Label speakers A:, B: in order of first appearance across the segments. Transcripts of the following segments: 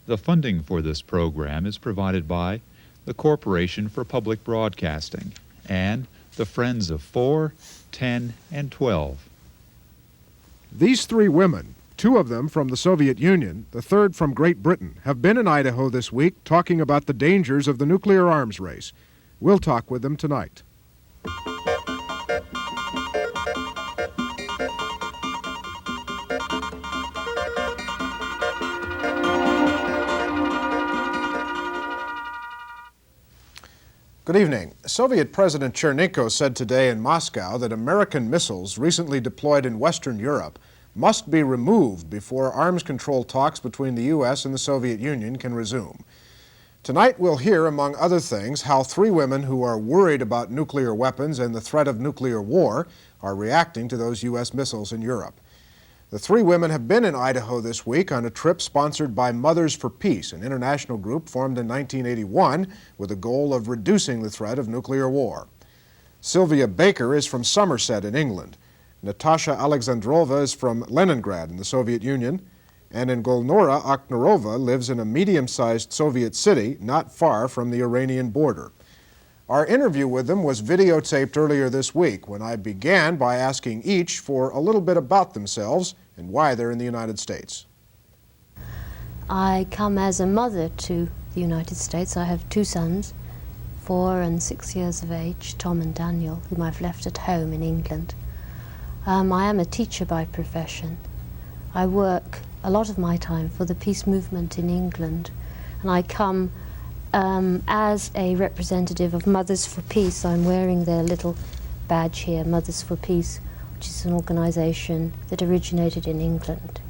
A: The funding for this program is provided by the Corporation for Public Broadcasting and the Friends of 4, 10, and 12.
B: These three women, two of them from the Soviet Union, the third from Great Britain, have been in Idaho this week talking about the dangers of the nuclear arms race. We'll talk with them tonight. Good evening. Soviet President Chernenko said today in Moscow that American missiles recently deployed in Western Europe must be removed before arms control talks between the U.S. and the Soviet Union can resume. Tonight we'll hear, among other things, how three women who are worried about nuclear weapons and the threat of nuclear war are reacting to those U.S. missiles in Europe. The three women have been in Idaho this week on a trip sponsored by Mothers for Peace, an international group formed in 1981 with the goal of reducing the threat of nuclear war. Sylvia Baker is from Somerset in England. Natasha Alexandrova is from Leningrad in the Soviet Union. And Golnora Akhnorova lives in a medium-sized Soviet city not far from the Iranian border. Our interview with them was videotaped earlier this week when I began by asking each for a little bit about themselves and why they're in the United States.
C: I come as a mother to the United States. I have two sons, 4 and 6 years of age, Tom and Daniel, whom I've left at home in England. I am a teacher by profession. I work a lot of my time for the peace movement in England, and I come as a representative of Mothers for Peace. I'm wearing their little badge here, Mothers for Peace, which is an organization that originated in England.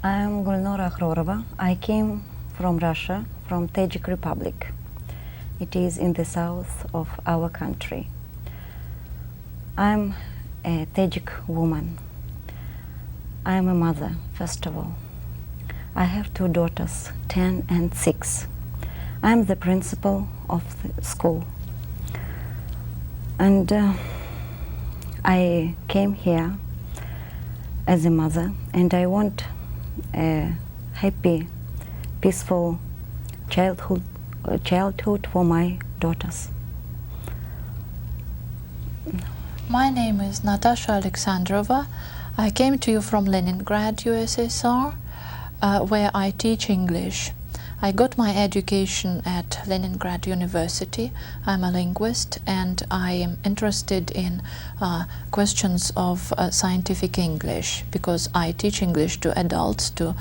D: I'm Golnora Akhnorova. I came from Russia, from Tajik Republic. It is in the south of our country. I'm a Tajik woman. I'm a mother, first of all. I have two daughters, 10 and 6. I'm the principal of the school. And I came here as a mother, and I want a happy, peaceful childhood for my daughters.
E: My name is Natasha Alexandrova. I came to you from Leningrad, USSR, where I teach English. I got my education at Leningrad University. I'm a linguist, and I am interested in questions of scientific English because I teach English to adults, to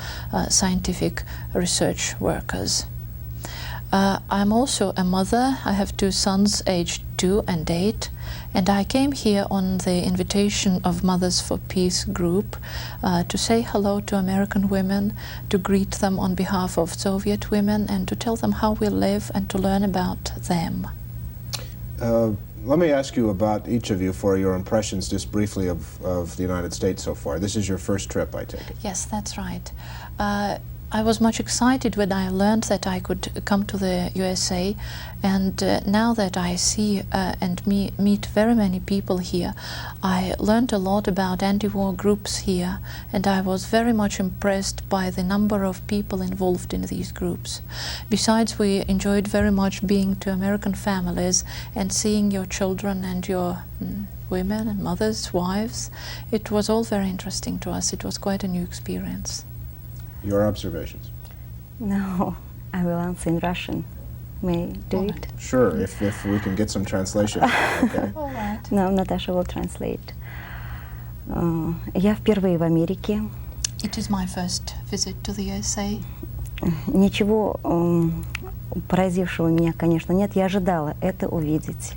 E: scientific research workers. I'm also a mother. I have two sons aged 2 and 8, and I came here on the invitation of Mothers for Peace group to say hello to American women, to greet them on behalf of Soviet women, and to tell them how we live and to learn about them.
B: Let me ask you about each of you for your impressions just briefly of the United States so far. This is your first trip, I take it.
E: Yes, that's right. I was much excited when I learned that I could come to the USA, and now that I see and meet very many people here, I learned a lot about anti-war groups here, and I was very much impressed by the number of people involved in these groups. Besides, we enjoyed very much being to American families and seeing your children and your women and mothers, wives. It was all very interesting to us. It was quite a new experience.
B: Your observations?
D: No, I will answer in Russian. May I do it?
B: Sure, if we can get some translation. Okay.
E: All right.
D: No, Natasha will translate. Я впервые в Америке.
E: It is my first visit to the USA.
D: Ничего поразившего меня, конечно, нет. Я ожидала это увидеть.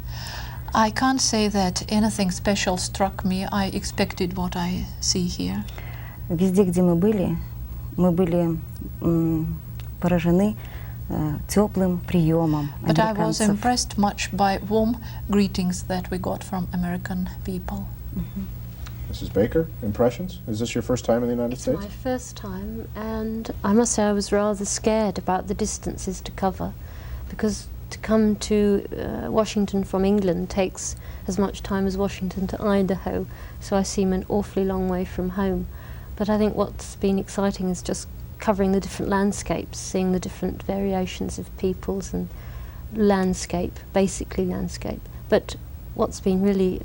E: I can't say that anything special struck me. I expected what I see here.
D: Везде, где мы были поражены теплым приемом американцев.
E: But I was impressed much by warm greetings that we got from American people.
B: Mrs. Baker, impressions? Is this your first time in the United States?
C: It's my first time, and I must say I was rather scared about the distances to cover, because to come to Washington from England takes as much time as Washington to Idaho, so I seem an awfully long way from home. But I think what's been exciting is just covering the different landscapes, seeing the different variations of peoples and landscape, basically landscape. But what's been really,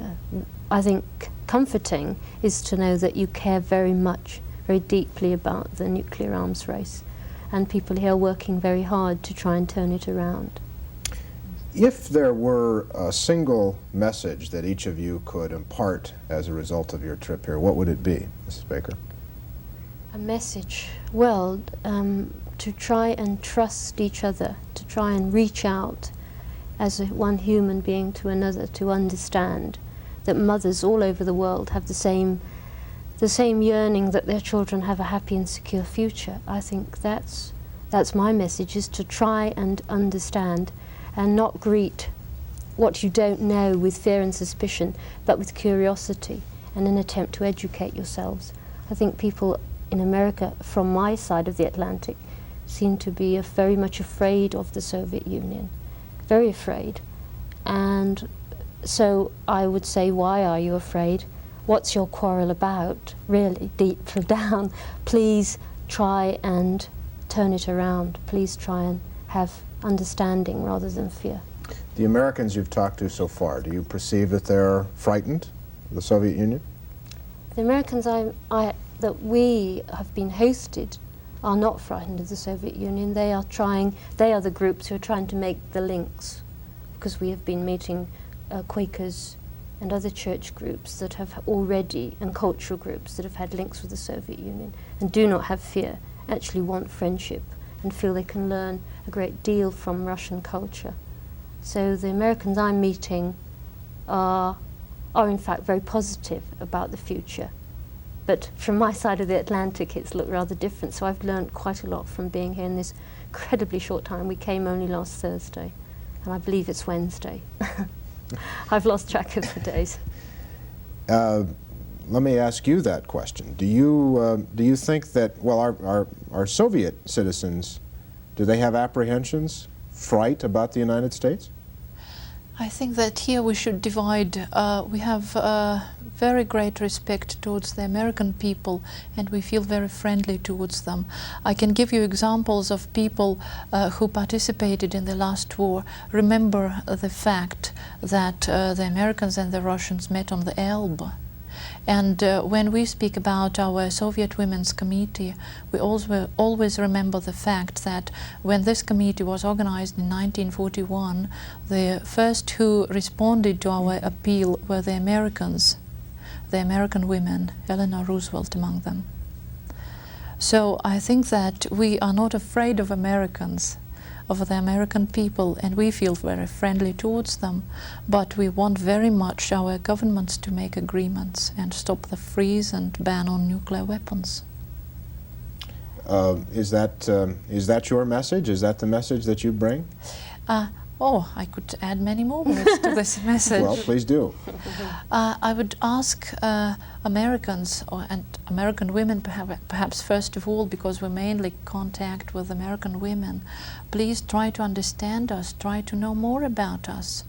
C: I think, comforting is to know that you care very much, very deeply about the nuclear arms race, and people here are working very hard to try and turn it around.
B: If there were a single message that each of you could impart as a result of your trip here, what would it be, Mrs. Baker?
C: A message, well, to try and trust each other, to try and reach out as one human being to another, to understand that mothers all over the world have the same yearning that their children have a happy and secure future. I think that's my message, is to try and understand and not greet what you don't know with fear and suspicion, but with curiosity and an attempt to educate yourselves. I think people in America, from my side of the Atlantic, seem to be very much afraid of the Soviet Union, very afraid. And so I would say, why are you afraid? What's your quarrel about, really, deep down? Please try and turn it around. Please try and have understanding rather than fear.
B: The Americans you've talked to so far, do you perceive that they're frightened of the Soviet Union?
C: The Americans that we have been hosted are not frightened of the Soviet Union. They are the groups who are trying to make the links, because we have been meeting Quakers and other church groups that have already, and cultural groups that have had links with the Soviet Union and do not have fear, actually want friendship and feel they can learn a great deal from Russian culture. So the Americans I'm meeting are in fact very positive about the future. But from my side of the Atlantic, it's looked rather different. So I've learned quite a lot from being here in this incredibly short time. We came only last Thursday, and I believe it's Wednesday. I've lost track of the days.
B: Let me ask you that question. Do you think that, well, our Soviet citizens, do they have apprehensions, fright about the United States?
E: I think that here we should divide. We have very great respect towards the American people, and we feel very friendly towards them. I can give you examples of people who participated in the last war. Remember the fact that the Americans and the Russians met on the Elbe. And when we speak about our Soviet Women's Committee, we always remember the fact that when this committee was organized in 1941, the first who responded to our appeal were the Americans, the American women, Eleanor Roosevelt among them. So I think that we are not afraid of Americans, of the American people, and we feel very friendly towards them, but we want very much our governments to make agreements and stop the freeze and ban on nuclear weapons.
B: Is that your message? Is that the message that you bring?
E: Oh, I could add many more words to this message.
B: Well, please do.
E: I would ask Americans and American women, perhaps first of all, because we mainly contact with American women, please try to understand us, try to know more about us.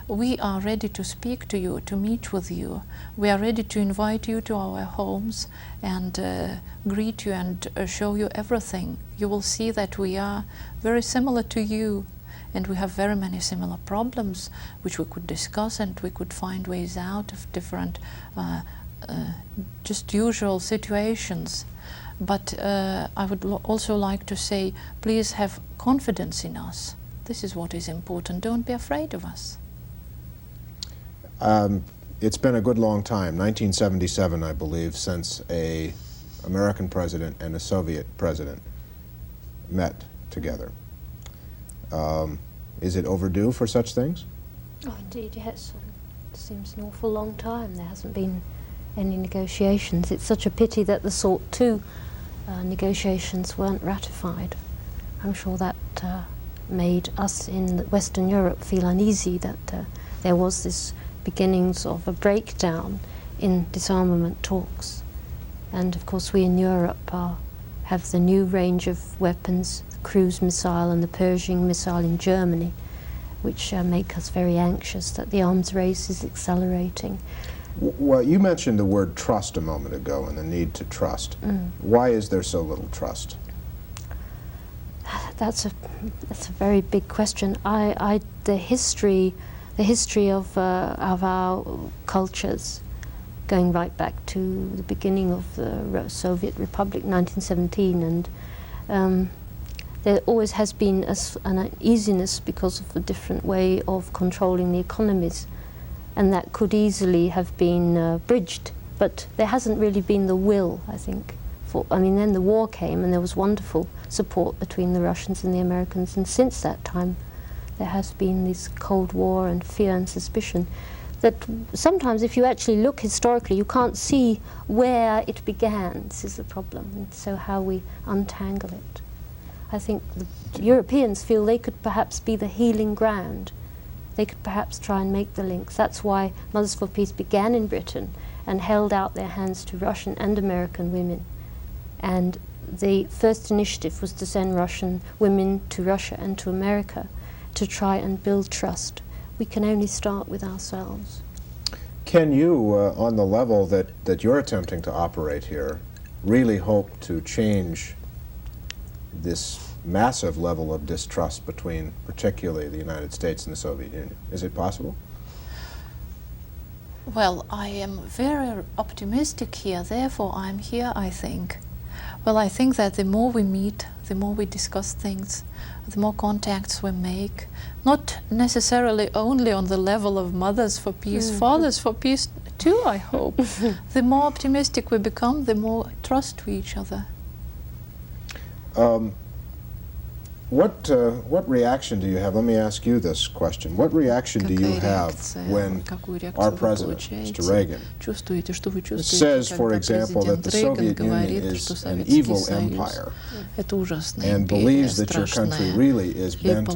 E: We are ready to speak to you, to meet with you. We are ready to invite you to our homes and greet you and show you everything. You will see that we are very similar to you, and we have very many similar problems which we could discuss, and we could find ways out of different just usual situations. But I would also like to say, please have confidence in us. This is what is important. Don't be afraid of us.
B: It's been a good long time, 1977, I believe, since an American president and a Soviet president met together. Is it overdue for such things?
C: Oh, indeed, yes. It seems an awful long time. There hasn't been any negotiations. It's such a pity that the SALT II negotiations weren't ratified. I'm sure that made us in Western Europe feel uneasy that there was this beginnings of a breakdown in disarmament talks. And of course we in Europe have the new range of weapons, the cruise missile and the Pershing missile in Germany, which make us very anxious that the arms race is accelerating.
B: Well, you mentioned the word trust a moment ago and the need to trust. Why is there so little trust?
C: That's a very big question. The history of our cultures, going right back to the beginning of the Soviet Republic, 1917, and there always has been an uneasiness because of the different way of controlling the economies, and that could easily have been bridged, but there hasn't really been the will, I think. Then the war came and there was wonderful support between the Russians and the Americans, and since that time there has been this Cold War and fear and suspicion that sometimes if you actually look historically you can't see where it began. This is the problem, and so how we untangle it. I think the Europeans feel they could perhaps be the healing ground. They could perhaps try and make the links. That's why Mothers for Peace began in Britain and held out their hands to Russian and American women. And the first initiative was to send Russian women to Russia and to America to try and build trust. We can only start with ourselves.
B: Can you, on the level that you're attempting to operate here, really hope to change this massive level of distrust between particularly the United States and the Soviet Union? Is it possible?
E: Well, I am very optimistic here, therefore I'm here, I think. Well, I think that the more we meet, the more we discuss things, the more contacts we make, not necessarily only on the level of Mothers for Peace, Fathers for Peace too, I hope. The more optimistic we become, the more trust to each other.
B: What reaction do you have? Let me ask you this question. What reaction do you have when our president, Mr. Reagan, says, for example, that the Soviet Union is an evil empire and believes that your country really is bent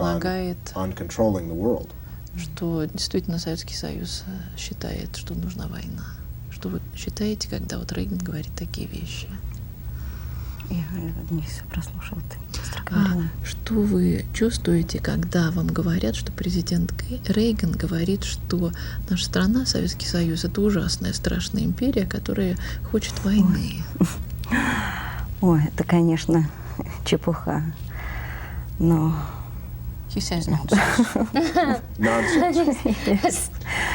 B: on controlling the world?
E: Что действительно Советский Союз считает, что нужна война. Что вы считаете, когда вот Рейган говорит такие вещи?
D: Я не все прослушала, ты быстро говорила.
E: Что вы чувствуете, когда вам говорят, что президент Рейган говорит, что наша страна, Советский Союз, это ужасная, страшная империя, которая хочет войны?
D: Ой, это, конечно, чепуха, но...
E: He says nonsense.
B: Nonsense.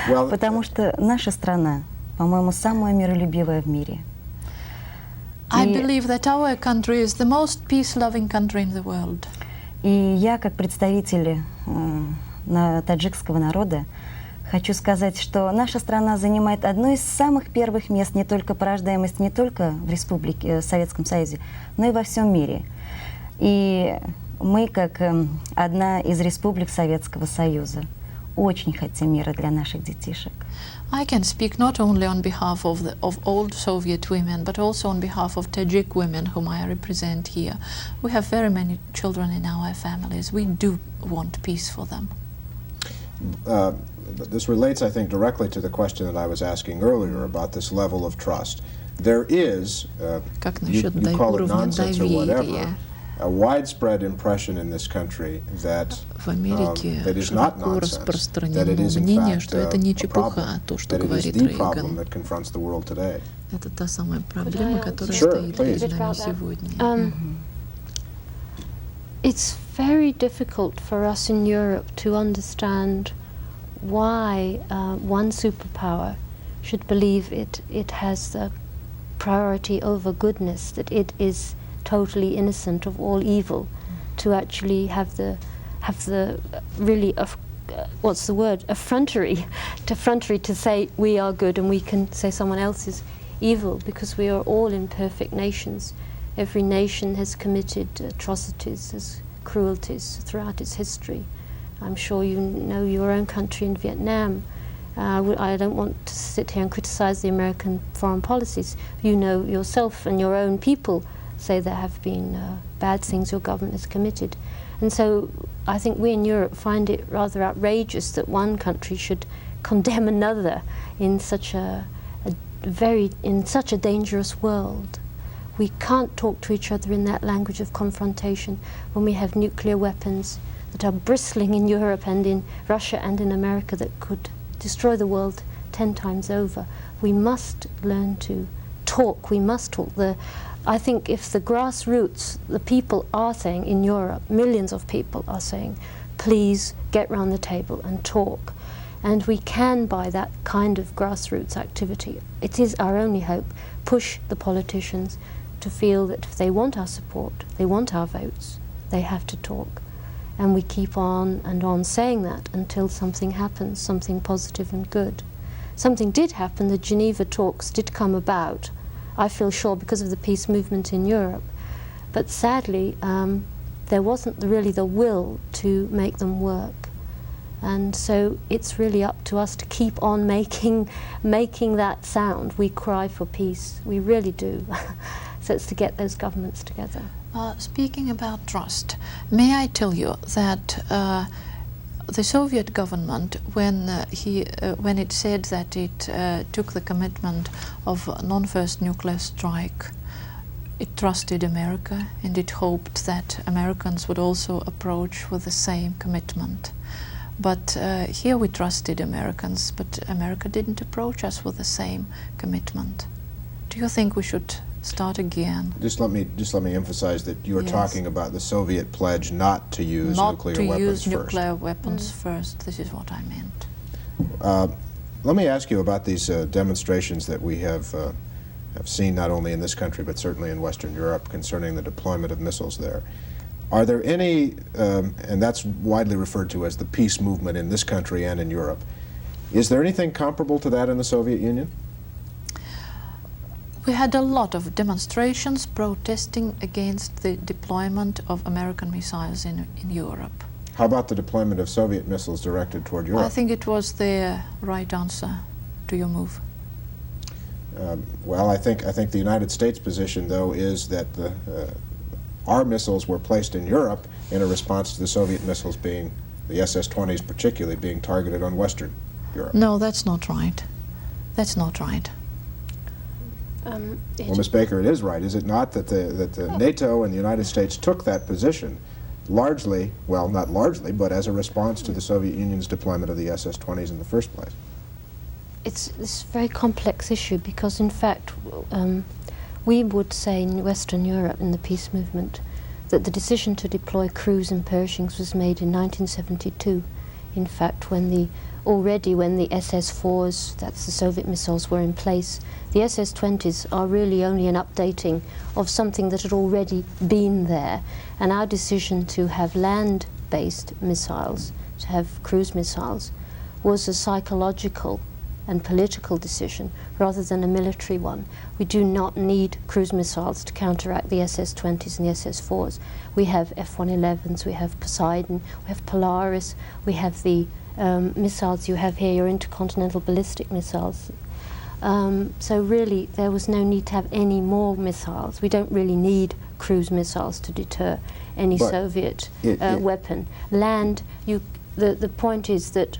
B: Well,
D: Потому что наша страна, по-моему, самая миролюбивая в мире.
E: I believe that our country is the most peace-loving country in the world.
D: И я, как представитель таджикского народа, хочу сказать, что наша страна занимает одно из самых первых мест не только по рождаемости, не только в республике, в Советском Союзе, но и во всем мире. И мы, как одна из республик Советского Союза, очень хотим мира для наших детишек.
E: I can speak not only on behalf of old Soviet women, but also on behalf of Tajik women whom I represent here. We have very many children in our families. We do want peace for them.
B: This relates, I think, directly to the question that I was asking earlier about this level of trust. There is, you call it nonsense or whatever, a widespread impression in this country that that is not nonsense, that it is in fact a problem, that it is the problem that confronts the world today.
E: Это та самая проблема, которая
B: Sure,
E: стоит
B: please.
E: перед нами сегодня.
C: It's very difficult for us in Europe to understand why one superpower should believe it has the priority over goodness, that it is totally innocent of all evil, to actually have the really what's the word, effrontery to say we are good and we can say someone else is evil, because we are all imperfect nations. Every nation has committed atrocities, has cruelties throughout its history. I'm sure you know your own country in Vietnam. I don't want to sit here and criticize the American foreign policies. You know yourself and your own people say there have been bad things your government has committed. And so I think we in Europe find it rather outrageous that one country should condemn another in such a dangerous world. We can't talk to each other in that language of confrontation when we have nuclear weapons that are bristling in Europe and in Russia and in America that could destroy the world 10 times over. We must learn to talk. We must talk. I think if the grassroots, the people are saying in Europe, millions of people are saying, please get round the table and talk. And we can, by that kind of grassroots activity, it is our only hope, push the politicians to feel that if they want our support, they want our votes, they have to talk. And we keep on and on saying that until something happens, something positive and good. Something did happen, the Geneva talks did come about, I feel sure, because of the peace movement in Europe. But sadly, there wasn't really the will to make them work. And so it's really up to us to keep on making that sound. We cry for peace, we really do. So it's to get those governments together.
E: Speaking about trust, may I tell you that the Soviet government, when it said that it took the commitment of a non-first nuclear strike, it trusted America, and it hoped that Americans would also approach with the same commitment. But here we trusted Americans, but America didn't approach us with the same commitment. Do you think we should start again?
B: Just let me emphasize that you are
E: Yes.
B: talking about the Soviet pledge not to use nuclear weapons
E: Not to use
B: first.
E: nuclear weapons first. This is what I meant.
B: Let me ask you about these demonstrations that we have seen not only in this country but certainly in Western Europe concerning the deployment of missiles there. Are there any, and that's widely referred to as the peace movement in this country and in Europe, is there anything comparable to that in the Soviet Union?
E: We had a lot of demonstrations protesting against the deployment of American missiles in Europe.
B: How about the deployment of Soviet missiles directed toward Europe?
E: I think it was the right answer to your move.
B: Well, I think the United States position, though, is that our missiles were placed in Europe in a response to the Soviet missiles being, the SS-20s particularly, being targeted on Western Europe.
E: No, that's not right. That's not right.
B: Well, Ms. Baker, it is right, is it not, that the NATO and the United States took that position largely, well, not largely, but as a response to the Soviet Union's deployment of the SS-20s in the first place?
C: It's a very complex issue because, in fact, we would say in Western Europe, in the peace movement, that the decision to deploy Cruise and Pershings was made in 1972. In fact, when the SS-4s, that's the Soviet missiles, were in place, the SS-20s are really only an updating of something that had already been there. And our decision to have land-based missiles, to have cruise missiles, was a psychological and political decision rather than a military one. We do not need cruise missiles to counteract the SS-20s and the SS-4s. We have F-111s, we have Poseidon, we have Polaris, we have the missiles you have here, your intercontinental ballistic missiles. So really there was no need to have any more missiles. We don't really need cruise missiles to deter any Soviet weapon. Land, the point is that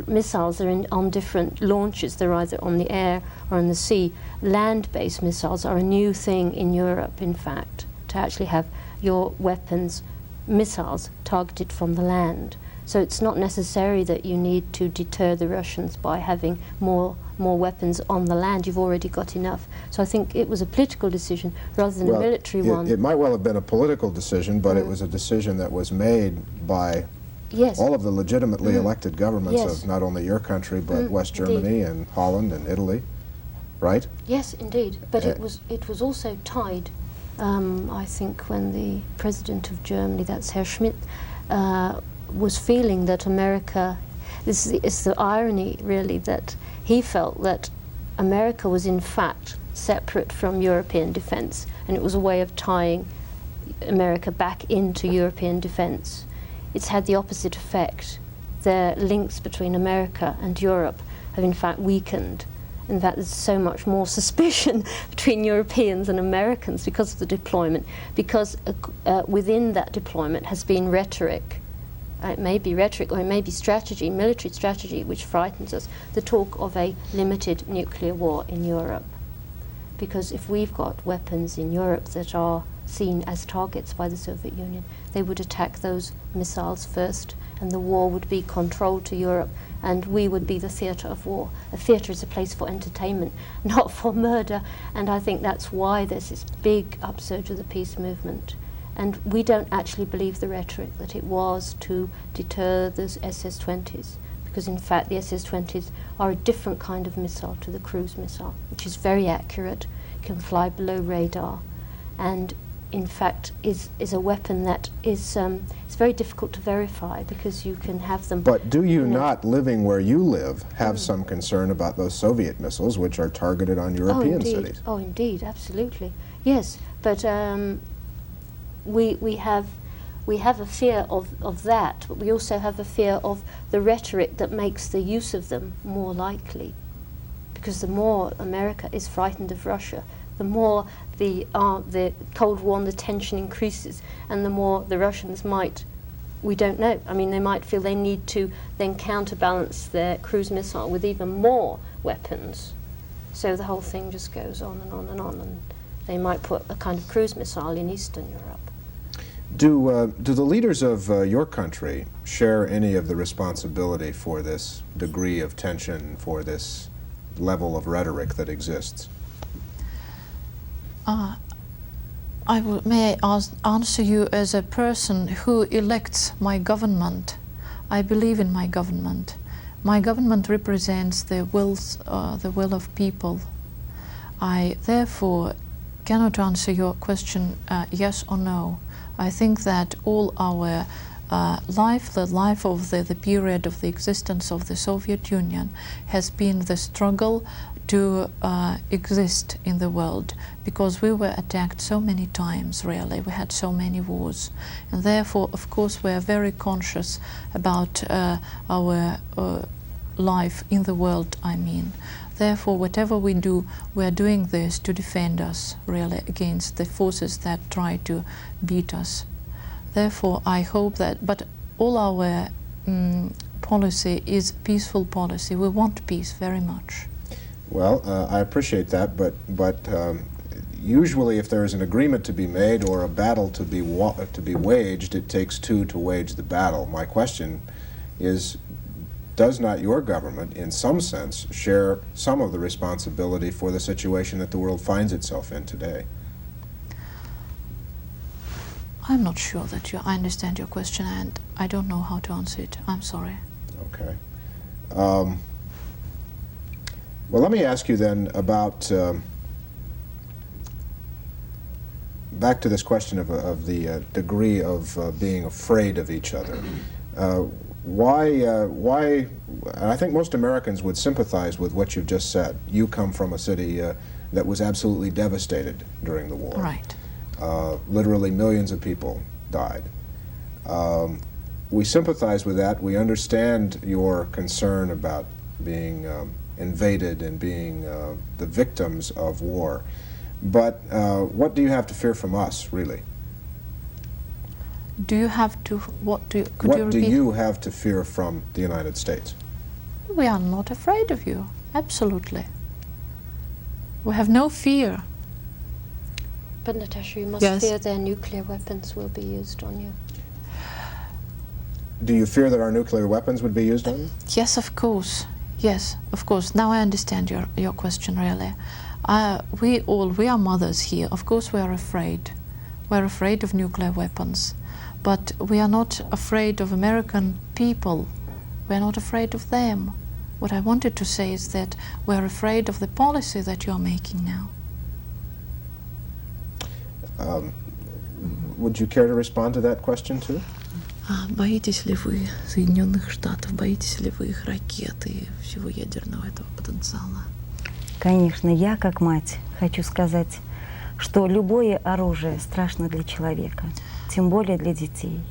C: missiles are on different launches. They're either on the air or on the sea. Land-based missiles are a new thing in Europe, in fact, to actually have your weapons, missiles, targeted from the land. So it's not necessary that you need to deter the Russians by having more weapons on the land. You've already got enough. So I think it was a political decision rather than a military one.
B: It might well have been a political decision, but it was a decision that was made by all of the legitimately elected governments of not only your country, but West Germany and Holland and Italy, right?
C: Yes, indeed. But it was also tied, I think, when the president of Germany, that's Herr Schmidt, was feeling that America, it's the irony really, that he felt that America was in fact separate from European defense, and it was a way of tying America back into European defense. It's had the opposite effect. The links between America and Europe have in fact weakened. In fact, there's so much more suspicion between Europeans and Americans because of the deployment, because within that deployment has been rhetoric. It may be rhetoric or it may be strategy, military strategy, which frightens us, the talk of a limited nuclear war in Europe. Because if we've got weapons in Europe that are seen as targets by the Soviet Union. They would attack those missiles first, and the war would be controlled to Europe, and we would be the theatre of war. A theatre is a place for entertainment, not for murder, and I think that's why there's this big upsurge of the peace movement. And we don't actually believe the rhetoric that it was to deter those SS-20s, because in fact the SS-20s are a different kind of missile to the cruise missile, which is very accurate, can fly below radar, and in fact is a weapon that is it's very difficult to verify, because you can have them.
B: But do you not, living where you live, have some concern about those Soviet missiles which are targeted on European cities?
C: Oh, indeed, absolutely. Yes, but we have a fear of that, but we also have a fear of the rhetoric that makes the use of them more likely. Because the more America is frightened of Russia, the more the Cold War and the tension increases, and the more the Russians might, we don't know, I mean, they might feel they need to then counterbalance their cruise missile with even more weapons. So the whole thing just goes on and on and on, and they might put a kind of cruise missile in Eastern Europe.
B: Do the leaders of your country share any of the responsibility for this degree of tension, for this level of rhetoric that exists?
E: May I answer you as a person who elects my government. I believe in my government. My government represents the will of people. I therefore cannot answer your question yes or no. I think that all our life, the life of the period of the existence of the Soviet Union, has been the struggle to exist in the world, because we were attacked so many times, really. We had so many wars. And therefore, of course, we are very conscious about our life in the world, I mean. Therefore, whatever we do, we are doing this to defend us, really, against the forces that try to beat us. Therefore, I hope that, but all our policy is peaceful policy. We want peace very much.
B: Well, I appreciate that, but usually if there is an agreement to be made or a battle to be waged, it takes two to wage the battle. My question is, does not your government, in some sense, share some of the responsibility for the situation that the world finds itself in today?
E: I'm not sure that I understand your question, and I don't know how to answer it. I'm sorry.
B: Okay. Well, let me ask you then about, back to this question of the degree of being afraid of each other. Why, I think most Americans would sympathize with what you've just said. You come from a city that was absolutely devastated during the war.
E: Right.
B: Literally millions of people died. We sympathize with that. We understand your concern about being invaded and being the victims of war. But what do you have to fear from us, really?
E: Do you have to,
B: What do you have to fear from the United States?
E: We are not afraid of you, absolutely. We have no fear.
C: But Natasha, you must
E: Yes.
C: fear their nuclear weapons will be used on you.
B: Do you fear that our nuclear weapons would be used on you?
E: Yes, of course. Yes, of course. Now I understand your question, really. We are mothers here. Of course we are afraid. We're afraid of nuclear weapons. But we are not afraid of American people. We're not afraid of them. What I wanted to say is that we're afraid of the policy that you're making now.
B: Would you care to respond to that question too?
F: Боитесь ли вы Соединенных Штатов? Боитесь ли вы их ракет и всего ядерного этого потенциала?
D: Конечно, я, как мать, хочу сказать, что любое оружие страшно для человека, тем более для детей.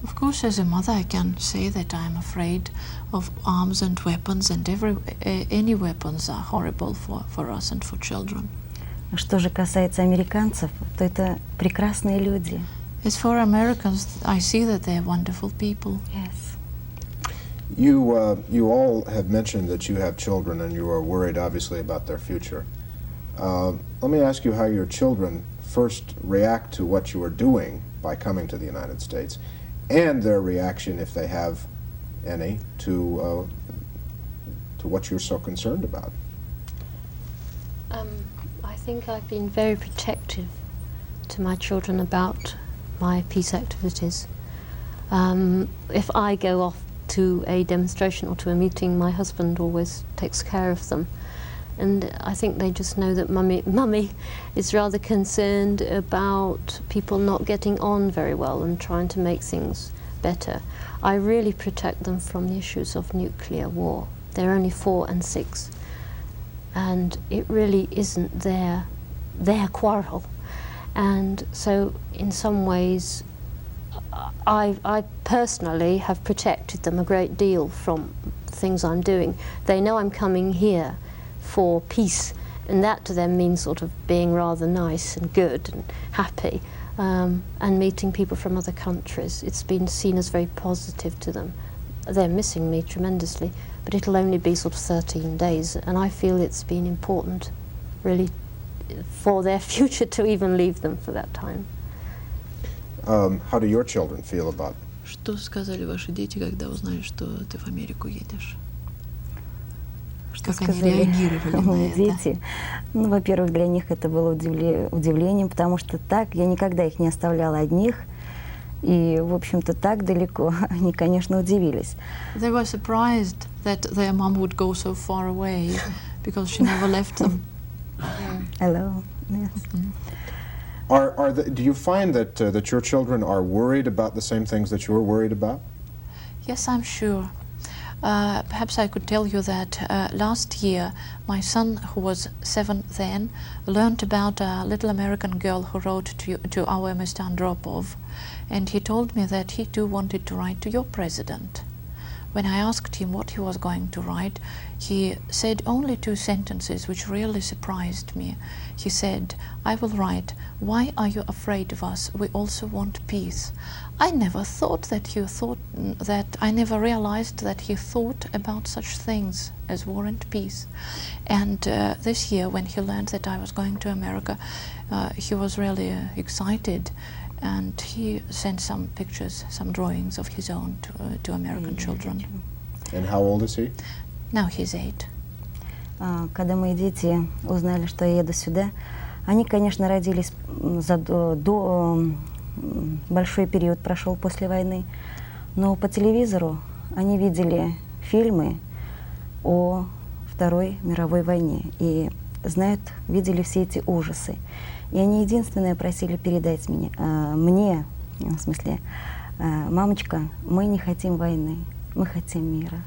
E: Of course, as a mother, I can say that I'm afraid of arms and weapons, and any weapons are horrible for us and for children.
D: Что же касается американцев, то это прекрасные люди.
E: As for Americans, I see that they're wonderful people.
D: Yes.
B: You all have mentioned that you have children and you are worried, obviously, about their future. Let me ask you how your children first react to what you are doing by coming to the United States, and their reaction, if they have any, to what you're so concerned about?
C: I think I've been very protective to my children about my peace activities. If I go off to a demonstration or to a meeting, my husband always takes care of them. And I think they just know that mummy is rather concerned about people not getting on very well and trying to make things better. I really protect them from the issues of nuclear war. They're only 4 and 6. And it really isn't their quarrel. And so in some ways, I personally have protected them a great deal from things I'm doing. They know I'm coming here for peace, and that to them means sort of being rather nice and good and happy, and meeting people from other countries. It's been seen as very positive to them. They're missing me tremendously, but it'll only be sort of 13 days, and I feel it's been important, really, for their future to even leave them for that time.
B: How do your children feel about it?
F: Что сказали ваши дети, когда узнали, что ты в Америку едешь?
D: Что
F: Как они
D: сказали
F: реагировали на
D: мои
F: это?
D: дети? Ну, во-первых, для них это было удивлением, потому что так я никогда их не оставляла одних. И, в общем-то, так далеко они, конечно, удивились.
E: They were surprised that their mom would go so far away because she never left them.
D: Hello. Yes.
B: Do you find that that your children are worried about the same things that you're worried about?
E: Yes, I'm sure. Perhaps I could tell you that last year my son, who was 7 then, learned about a little American girl who wrote to our Mr. Andropov, and he told me that he too wanted to write to your president. When I asked him what he was going to write, he said only 2 sentences which really surprised me. He said, "I will write, 'Why are you afraid of us? We also want peace.'" I never thought that he thought that, I never realized that he thought about such things as war and peace. And this year, when he learned that I was going to America, he was really excited. And he sent some pictures, some drawings of his own to American children.
B: And how old is he?
E: Now he's 8.
D: Когда мои дети узнали, что я еду сюда, они, конечно, родились большой период прошел после войны, но по телевизору они видели фильмы о Второй мировой войне и знают, видели все эти ужасы. И они единственное просили передать мне, в смысле, мамочка, мы не хотим войны, мы хотим мира.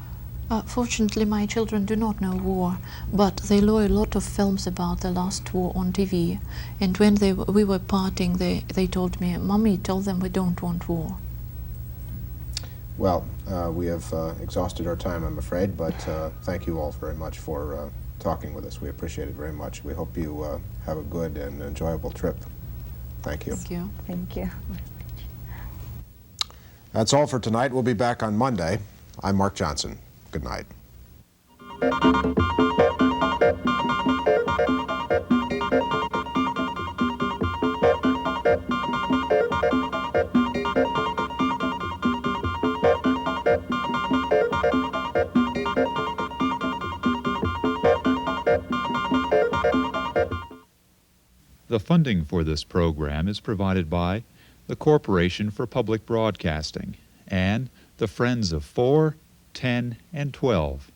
E: Fortunately, my children do not know war, but they saw a lot of films about the last war on TV. And when we were parting, they told me, "Mommy, tell them we don't want war."
B: Well, we have exhausted our time, I'm afraid, but thank you all very much for talking with us. We appreciate it very much. We hope you have a good and enjoyable trip. Thank you.
E: Thank you.
D: Thank you.
B: That's all for tonight. We'll be back on Monday. I'm Mark Johnson. Good night.
A: The funding for this program is provided by the Corporation for Public Broadcasting and the Friends of 4, 10, and 12.